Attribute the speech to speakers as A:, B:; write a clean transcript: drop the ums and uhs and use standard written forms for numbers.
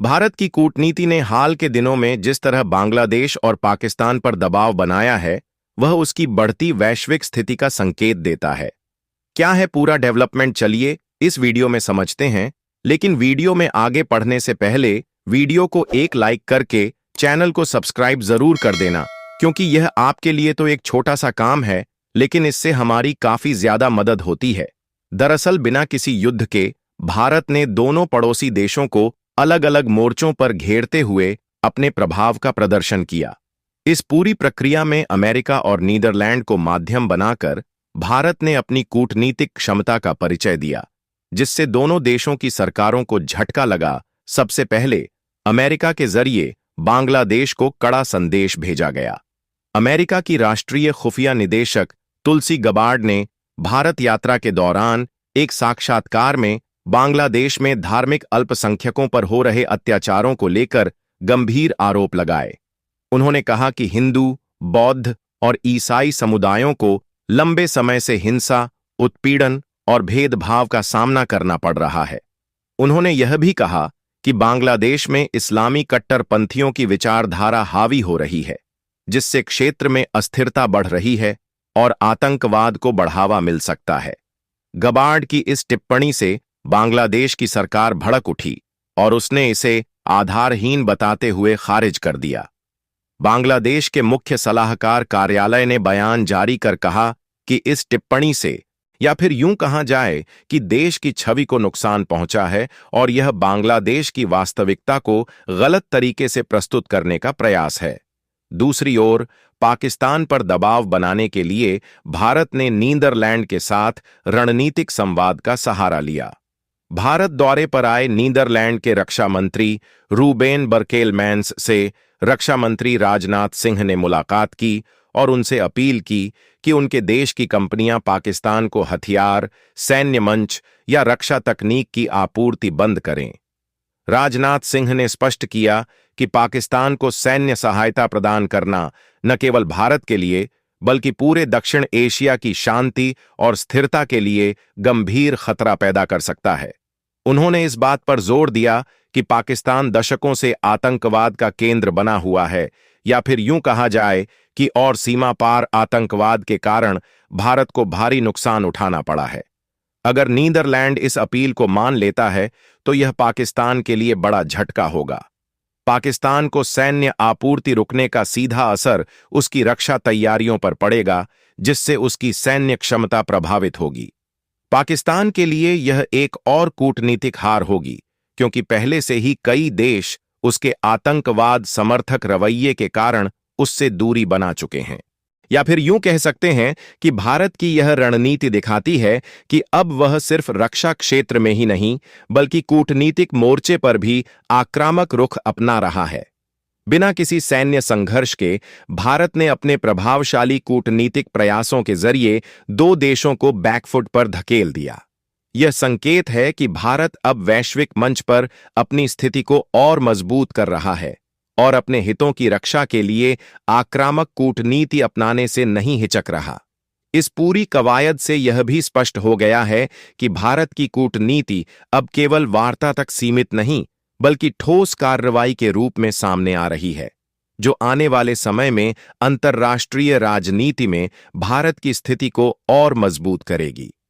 A: भारत की कूटनीति ने हाल के दिनों में जिस तरह बांग्लादेश और पाकिस्तान पर दबाव बनाया है, वह उसकी बढ़ती वैश्विक स्थिति का संकेत देता है। क्या है पूरा डेवलपमेंट, चलिए इस वीडियो में समझते हैं। लेकिन वीडियो में आगे बढ़ने से पहले वीडियो को एक लाइक करके चैनल को सब्सक्राइब जरूर कर देना, क्योंकि यह आपके लिए तो एक छोटा सा काम है, लेकिन इससे हमारी काफी ज्यादा मदद होती है। दरअसल बिना किसी युद्ध के भारत ने दोनों पड़ोसी देशों को अलग अलग मोर्चों पर घेरते हुए अपने प्रभाव का प्रदर्शन किया। इस पूरी प्रक्रिया में अमेरिका और नीदरलैंड को माध्यम बनाकर भारत ने अपनी कूटनीतिक क्षमता का परिचय दिया, जिससे दोनों देशों की सरकारों को झटका लगा। सबसे पहले अमेरिका के जरिए बांग्लादेश को कड़ा संदेश भेजा गया। अमेरिका की राष्ट्रीय खुफिया निदेशक तुलसी गबार्ड ने भारत यात्रा के दौरान एक साक्षात्कार में बांग्लादेश में धार्मिक अल्पसंख्यकों पर हो रहे अत्याचारों को लेकर गंभीर आरोप लगाए। उन्होंने कहा कि हिंदू, बौद्ध और ईसाई समुदायों को लंबे समय से हिंसा, उत्पीड़न और भेदभाव का सामना करना पड़ रहा है। उन्होंने यह भी कहा कि बांग्लादेश में इस्लामी कट्टरपंथियों की विचारधारा हावी हो रही है, जिससे क्षेत्र में अस्थिरता बढ़ रही है और आतंकवाद को बढ़ावा मिल सकता है। गबार्ड की इस टिप्पणी से बांग्लादेश की सरकार भड़क उठी और उसने इसे आधारहीन बताते हुए खारिज कर दिया। बांग्लादेश के मुख्य सलाहकार कार्यालय ने बयान जारी कर कहा कि इस टिप्पणी से, या फिर यूं कहा जाए कि देश की छवि को नुकसान पहुंचा है और यह बांग्लादेश की वास्तविकता को गलत तरीके से प्रस्तुत करने का प्रयास है। दूसरी ओर पाकिस्तान पर दबाव बनाने के लिए भारत ने नीदरलैंड के साथ रणनीतिक संवाद का सहारा लिया। भारत दौरे पर आए नीदरलैंड के रक्षा मंत्री रूबेन बर्केलमैन्स से रक्षा मंत्री राजनाथ सिंह ने मुलाकात की और उनसे अपील की कि उनके देश की कंपनियां पाकिस्तान को हथियार, सैन्य मंच या रक्षा तकनीक की आपूर्ति बंद करें। राजनाथ सिंह ने स्पष्ट किया कि पाकिस्तान को सैन्य सहायता प्रदान करना न केवल भारत के लिए बल्कि पूरे दक्षिण एशिया की शांति और स्थिरता के लिए गंभीर खतरा पैदा कर सकता है। उन्होंने इस बात पर जोर दिया कि पाकिस्तान दशकों से आतंकवाद का केंद्र बना हुआ है, या फिर यूं कहा जाए कि और सीमा पार आतंकवाद के कारण भारत को भारी नुकसान उठाना पड़ा है। अगर नीदरलैंड इस अपील को मान लेता है तो यह पाकिस्तान के लिए बड़ा झटका होगा। पाकिस्तान को सैन्य आपूर्ति रुकने का सीधा असर उसकी रक्षा तैयारियों पर पड़ेगा, जिससे उसकी सैन्य क्षमता प्रभावित होगी। पाकिस्तान के लिए यह एक और कूटनीतिक हार होगी, क्योंकि पहले से ही कई देश उसके आतंकवाद समर्थक रवैये के कारण उससे दूरी बना चुके हैं। या फिर यूं कह सकते हैं कि भारत की यह रणनीति दिखाती है कि अब वह सिर्फ रक्षा क्षेत्र में ही नहीं बल्कि कूटनीतिक मोर्चे पर भी आक्रामक रुख अपना रहा है। बिना किसी सैन्य संघर्ष के भारत ने अपने प्रभावशाली कूटनीतिक प्रयासों के जरिए दो देशों को बैकफुट पर धकेल दिया। यह संकेत है कि भारत अब वैश्विक मंच पर अपनी स्थिति को और मजबूत कर रहा है और अपने हितों की रक्षा के लिए आक्रामक कूटनीति अपनाने से नहीं हिचक रहा। इस पूरी कवायद से यह भी स्पष्ट हो गया है कि भारत की कूटनीति अब केवल वार्ता तक सीमित नहीं बल्कि ठोस कार्रवाई के रूप में सामने आ रही है, जो आने वाले समय में अंतर्राष्ट्रीय राजनीति में भारत की स्थिति को और मजबूत करेगी।